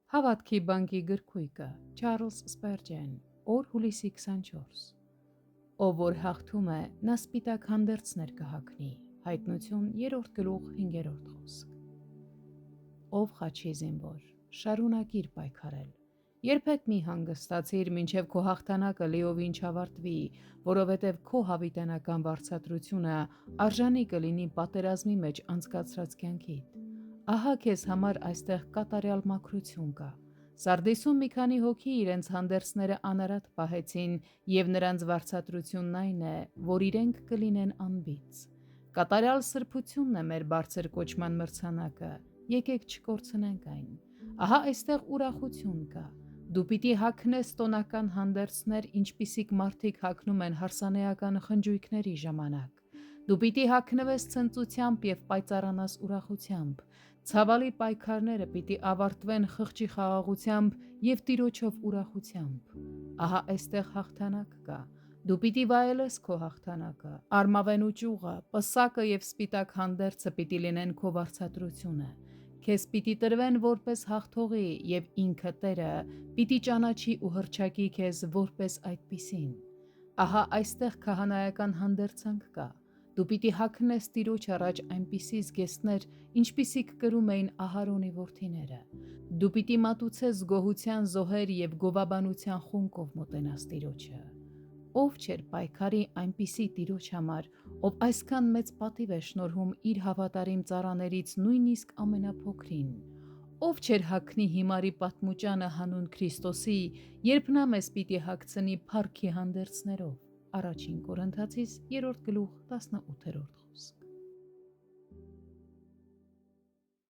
Հավատքի բանկի գրքույկը Չարլզ Սպերջեն, օր հուլիսի 24։ Ով որ հաղթում է, նա սպիտակ հանդերձներ կհագնի։ Հայտնություն 3-րդ գլուխ 5-րդ խոսք։ Ով խաչի զինվոր, շարունակիր պայքարել։ Երբեք մի հանգստացիր, մինչև քո հաղթանակը լիովին չավարտվի, որովհետև քո հավիտենական վարձատրությունը արժանի կլինի պատերազմի մեջ անցկացրած կյանքիդ։ Ահա քեզ համար այստեղ կատարյալ մաքրություն կա։ Սարդիսում մի քանի հոգի իրենց հանդերձները անարատ պահեցին, և նրանց վարձատրությունն այն է, որ իրենք կլինեն անբիծ։ Կատարյալ սրբությունն է մեր բարձր կոչման մրցանակը, եկեք չկորցնենք այն։ Ահա այստեղ ուրախություն կա։ Դու պիտի հագնես տոնական հանդերձներ, ինչպիսիք մարդիկ հագնում են հարսանեկան խնջույքների ժամանակ։ Դու պիտի հագնվես ցնծությամբ և պայծառանաս ուրախությամբ։ Ցավալի պայքարները պիտի ավարտվեն խղճի խաղաղությամբ և Տիրոջով ուրախությամբ։ Ահա այստեղ հաղթանակ կա։ Դու պիտի վայելես քո հաղթանակը։ Արմավենու ճյուղը, պսակը և սպիտակ հանդերձը պիտի լինեն քո վարձատրությունը։ Քեզ պիտի տրվեն որպես հաղթողի, և ինքը Տերը պիտի ճանաչի ու հռչակի քեզ որպես այդպիսին։ Ահա այստեղ քահանայական հանդերձանք կա։ Դու պիտի հագնես Տիրոջ առաջ այնպիսի զգեստներ, ինչպիսիք կրում էին Ահարոնի որդիները։ Դու պիտի մատուցես գոհության զոհեր և գովաբանության խունկով մոտենաս Տիրոջը։ Ով չէր պայքարի այնպիսի Տիրոջ համար, ով այսքան մեծ պատիվ է շնորհում իր հավատարիմ ծառաներից նույնիսկ ամենափոքրին։ Ով չէր հագնի հիմարի պատմուճանը հանուն Քրիստոսի, երբ նա մեզ պիտի հագցնի փառքի հանդերձներով։ Առաջին Կորնթացիս 3-րդ գլուխ 18-րդ խոսք։